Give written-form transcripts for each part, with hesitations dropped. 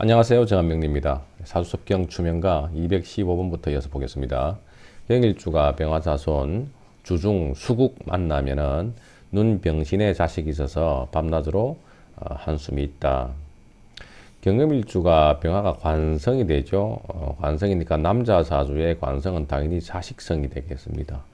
안녕하세요. 정한명리입니다. 사주섭경 추명가 215번부터 이어서 보겠습니다. 경일주가 병화자손 주중 수국 만나면은 눈병신의 자식이 있어서 밤낮으로 한숨이 있다. 경금일주가 병화가 관성이 되죠. 관성이니까 남자 사주의 관성은 당연히 자식성이 되겠습니다.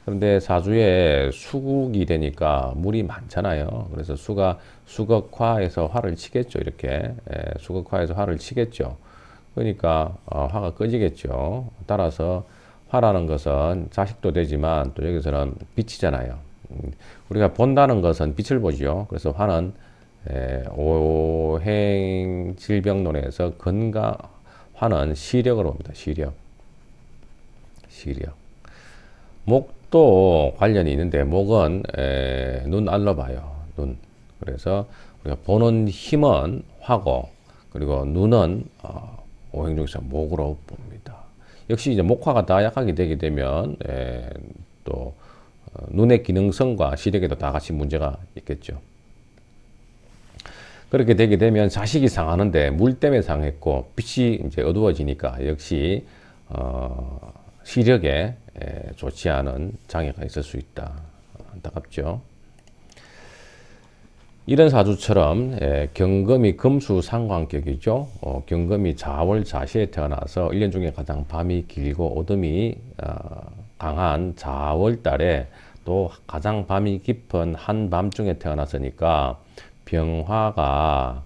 그런데 사주에 수국이 되니까 물이 많잖아요. 그래서 수가 수극화해서 화를 치겠죠. 이렇게 수극화해서 화를 치겠죠. 그러니까 화가 꺼지겠죠. 따라서 화라는 것은 자식도 되지만 또 여기서는 빛이잖아요. 우리가 본다는 것은 빛을 보죠. 그래서 화는 오행 질병론에서 화는 시력으로 봅니다. 시력. 목도 관련이 있는데 목은 눈 알러봐요. 눈. 그래서 우리가 보는 힘은 화고 그리고 눈은 오행 중에서 목으로 봅니다. 역시 이제 목화가 다 약하게 되게 되면 또 눈의 기능성과 시력에도 다 같이 문제가 있겠죠. 그렇게 되게 되면 자식이 상하는데 물 때문에 상했고 빛이 이제 어두워지니까 역시 시력에 좋지 않은 장애가 있을 수 있다. 안타깝죠. 이런 사주처럼 경금이 금수 상관격이죠. 경금이 자월 자시에 태어나서 1년 중에 가장 밤이 길고 어둠이 강한 자월 달에 또 가장 밤이 깊은 한밤중에 태어났으니까 병화가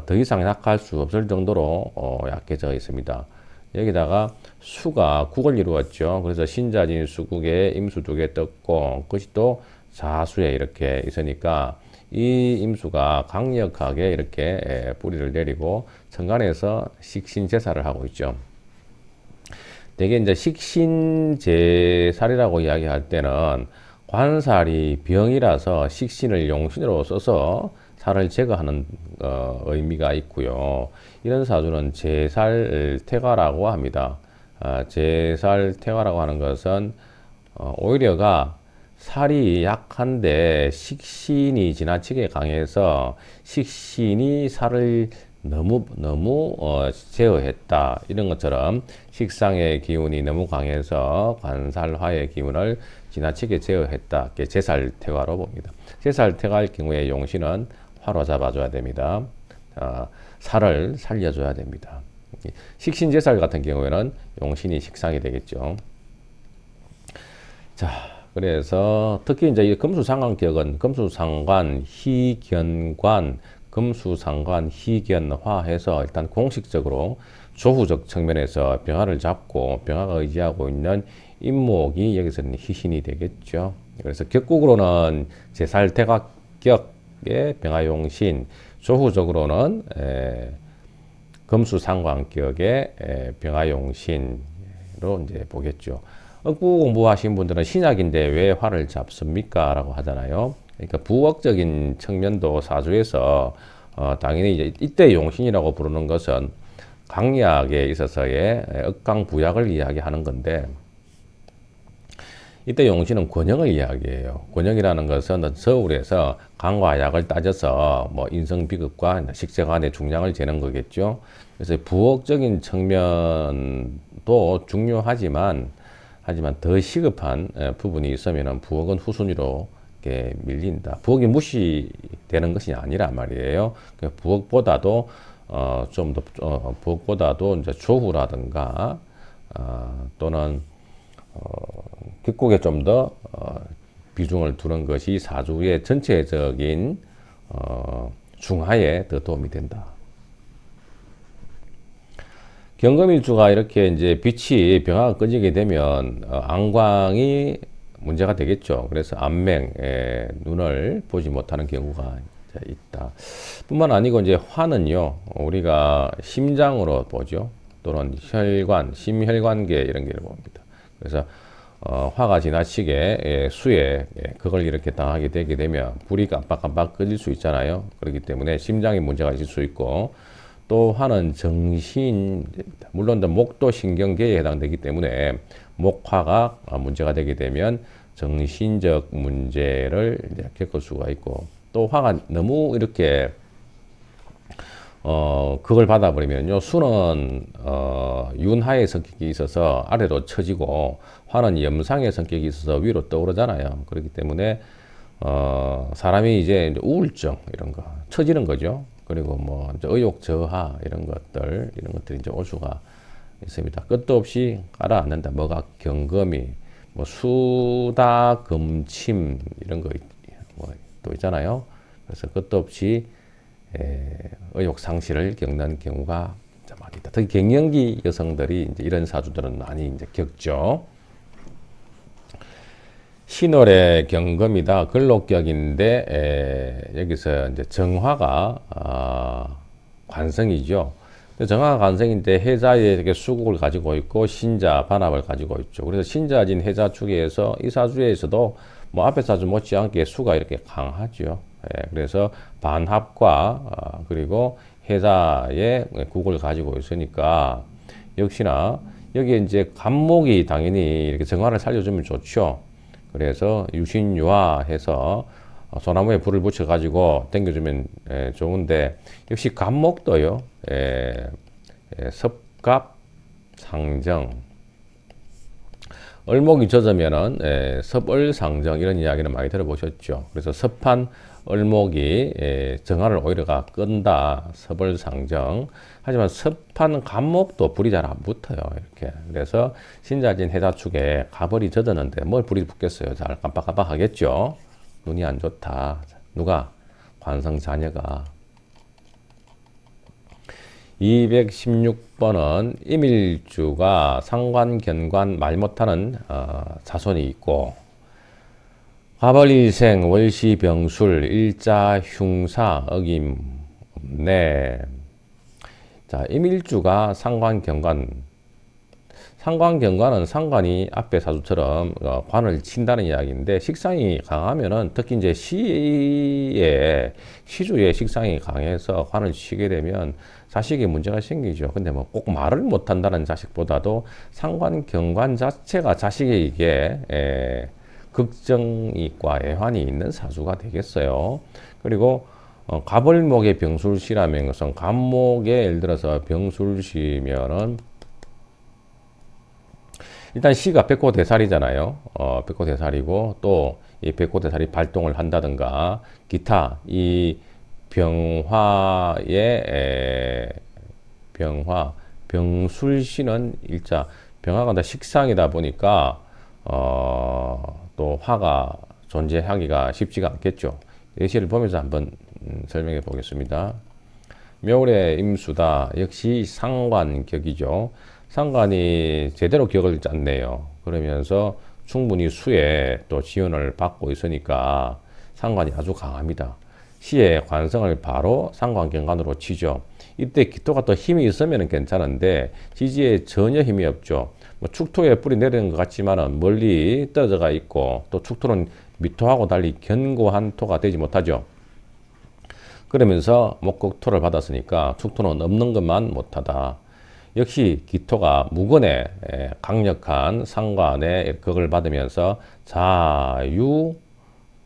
더 이상 약할 수 없을 정도로 약해져 있습니다. 여기다가 수가 국을 이루었죠. 그래서 신자진 수국에 임수 두 개 떴고 그것이 또 자수에 이렇게 있으니까 이 임수가 강력하게 이렇게 뿌리를 내리고 천간에서 식신제사를 하고 있죠. 대개 이제 식신제살이라고 이야기할 때는 관살이 병이라서 식신을 용신으로 써서 살을 제거하는 의미가 있고요. 이런 사주는 제살태가라고 합니다. 제살태가라고 하는 것은 오히려가 살이 약한데 식신이 지나치게 강해서 식신이 살을 너무 제어했다. 이런 것처럼 식상의 기운이 너무 강해서 관살화의 기운을 지나치게 제어했다. 제살태가로 봅니다. 제살태가일 경우에 용신은 화로 잡아줘야 됩니다. 살을 살려줘야 됩니다. 식신제살 같은 경우에는 용신이 식상이 되겠죠. 자, 그래서 특히 이제 이 금수상관격은 금수상관, 희견관, 금수상관, 희견화 해서 일단 공식적으로 조후적 측면에서 병화를 잡고 병화가 의지하고 있는 임목이 여기서는 희신이 되겠죠. 그래서 격국으로는 제살태각격의 병화용신, 조후적으로는 금수상관격의 병화용신으로 이제 보겠죠. 억부 공부하신 분들은 신약인데 왜 화를 잡습니까? 라고 하잖아요. 그러니까 부억적인 측면도 사주에서 당연히 이제 이때 용신이라고 부르는 것은 강약에 있어서의 억강부약을 이야기하는 건데 이때 용신은 권역을 이야기해요. 권역이라는 것은 서울에서 강과 약을 따져서 뭐 인성비급과 식생활의 중량을 재는 거겠죠. 그래서 부억적인 측면도 중요하지만 더 시급한 부분이 있으면 부엌은 후순위로 이렇게 밀린다. 부엌이 무시되는 것이 아니라 말이에요. 부엌보다도 좀 더 부엌보다도 이제 조후라든가 또는 격국에 좀 더 비중을 두는 것이 사주의 전체적인 중하에 더 도움이 된다. 경금일주가 이렇게 이제 빛이 병화가 꺼지게 되면 안광이 문제가 되겠죠. 그래서 안맹, 눈을 보지 못하는 경우가 있다. 뿐만 아니고 이제 화는요, 우리가 심장으로 보죠. 또는 혈관, 심혈관계 이런 게 봅니다. 그래서 화가 지나치게 수에 그걸 이렇게 당하게 되게 되면 불이 깜빡깜빡 꺼질 수 있잖아요. 그렇기 때문에 심장에 문제가 있을 수 있고 또 화는 정신입니다. 물론 목도 신경계에 해당되기 때문에 목화가 문제가 되게 되면 정신적 문제를 겪을 수가 있고 또 화가 너무 이렇게 그걸 받아버리면요. 수는, 윤하의 성격이 있어서 아래로 처지고, 화는 염상의 성격이 있어서 위로 떠오르잖아요. 그렇기 때문에, 사람이 이제 우울증, 이런 거, 처지는 거죠. 그리고 뭐, 이제 의욕 저하, 이런 것들이 이제 올 수가 있습니다. 끝도 없이 가라앉는다. 뭐가 경금이, 뭐, 수다, 금침, 이런 거, 뭐, 또 있잖아요. 그래서 끝도 없이 의욕 상실을 겪는 경우가 많이 있다. 특히 갱년기 여성들이 이제 이런 사주들은 많이 이제 겪죠. 신월의 경금이다. 근록격인데 여기서 이제 정화가 관성이죠. 정화가 관성인데 해자의 수국을 가지고 있고 신자 반합을 가지고 있죠. 그래서 신자진 해자 축에서 이 사주에서도 뭐 앞에 사주 못지않게 수가 이렇게 강하죠. 그래서 반합과 그리고 해자의 국을 가지고 있으니까 역시나 여기에 이제 간목이 당연히 이렇게 정화를 살려주면 좋죠. 그래서 유신유화해서 소나무에 불을 붙여 가지고 당겨주면 좋은데 역시 간목도요. 섭갑 상정 을목이 젖으면은 섭을상정 이런 이야기를 많이 들어보셨죠. 그래서 섭한 을목이 정화를 오히려가 끈다. 섭을상정. 하지만 섭한 간목도 불이 잘 안 붙어요. 이렇게. 그래서 신자진 해자축에 가벌이 젖었는데 뭘 불이 붙겠어요. 잘 깜빡깜빡하겠죠. 눈이 안 좋다. 누가? 관성 자녀가. 216번은 임일주가 상관, 견관, 말 못하는 자손이 있고 화벌일생, 월시, 병술, 일자, 흉사, 어김, 네. 자, 임일주가 상관, 견관. 상관, 견관은 상관이 앞에 사주처럼 관을 친다는 이야기인데 식상이 강하면은 특히 이제 시주의 식상이 강해서 관을 치게 되면 자식에 문제가 생기죠. 근데 뭐 꼭 말을 못한다는 자식보다도 상관, 견관 자체가 자식에게 걱정과 애환이 있는 사주가 되겠어요. 그리고 가벌목의 병술시라는 것은 간목에 예를 들어서 병술시면은 일단 시가 백호대살이잖아요. 백호대살이고 또 이 백호대살이 발동을 한다든가 기타 이 병술시는 일자 병화가 다 식상이다 보니까 또 화가 존재하기가 쉽지가 않겠죠. 예시를 보면서 한번 설명해 보겠습니다. 묘월의 임수다. 역시 상관격이죠. 상관이 제대로 격을 짰네요. 그러면서 충분히 수에 또 지원을 받고 있으니까 상관이 아주 강합니다. 시의 관성을 바로 상관경관으로 치죠. 이때 기토가 또 힘이 있으면 괜찮은데 지지에 전혀 힘이 없죠. 뭐 축토에 뿌리 내리는 것 같지만 멀리 떨어져가 있고 또 축토는 미토하고 달리 견고한 토가 되지 못하죠. 그러면서 목극토를 받았으니까 축토는 없는 것만 못하다. 역시 기토가 무건의 강력한 상관의 격을 받으면서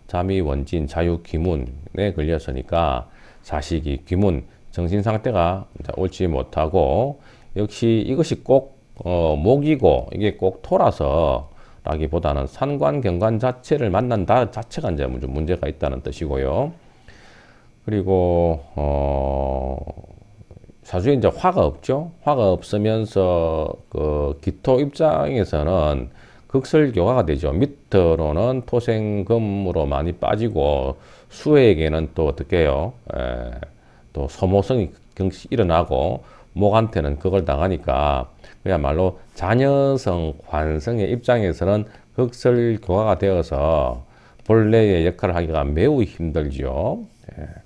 자미원진, 자유기문에 걸렸으니까 자식이 기문, 정신상태가 옳지 못하고 역시 이것이 꼭 목이고 이게 꼭 토라서 라기보다는 산관, 경관 자체를 만난다 자체가 이제 문제가 있다는 뜻이고요. 그리고 사주에 이제 화가 없죠. 화가 없으면서 그 기토 입장에서는 극설교화가 되죠. 밑으로는 토생금으로 많이 빠지고 수에게는 또 어떻게 해요? 또 소모성이 일어나고 목한테는 그걸 당하니까 그야말로 자녀성 관성의 입장에서는 극설교화가 되어서 본래의 역할을 하기가 매우 힘들죠.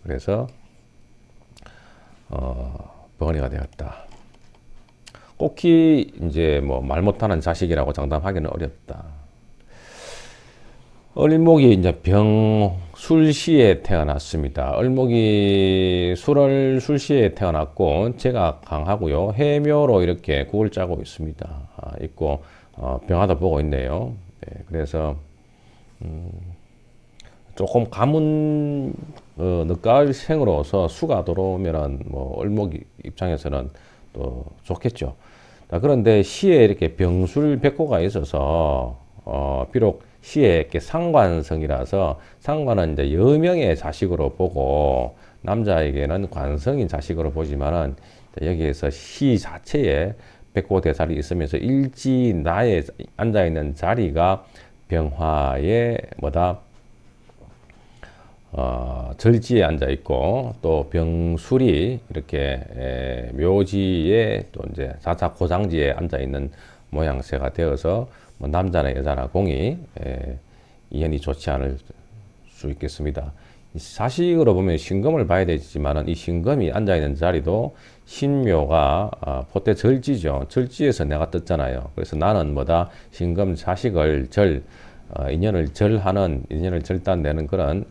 그래서 벙어리가 되었다. 꼭히 이제 뭐 말 못하는 자식이라고 장담하기는 어렵다. 을목이 이제 병술시에 태어났습니다. 을목이 술시에 태어났고 제가 강하고요. 해묘로 이렇게 국을 짜고 있습니다. 있고 병화도 보고 있네요. 네, 그래서 조금 가문 늦가을 생으로서 수가 들어오면은 뭐 을목 입장에서는 또 좋겠죠. 그런데 시에 이렇게 병술 백호가 있어서 비록 시에 이렇게 상관성이라서 상관은 이제 여명의 자식으로 보고 남자에게는 관성인 자식으로 보지만은 여기에서 시 자체에 백호 대살이 있으면서 일지 나에 앉아 있는 자리가 병화의 뭐다 절지에 앉아 있고 또 병술이 이렇게 묘지에 또 이제 사사 고장지에 앉아 있는 모양새가 되어서 뭐 남자나 여자나 공이 이현이 좋지 않을 수 있겠습니다. 사식으로 보면 신금을 봐야 되지만은 이 신금이 앉아 있는 자리도 신묘가 포대 절지죠. 절지에서 내가 떴잖아요. 그래서 나는 뭐다 신금 자식을 인연을 절단내는 그런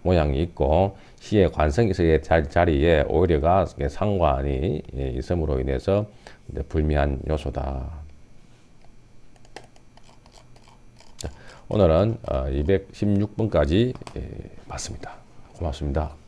모양이 있고 시의 관성이 있어야 자리에 오히려가 상관이 있음으로 인해서 불미한 요소다. 오늘은 216번까지 봤습니다. 고맙습니다.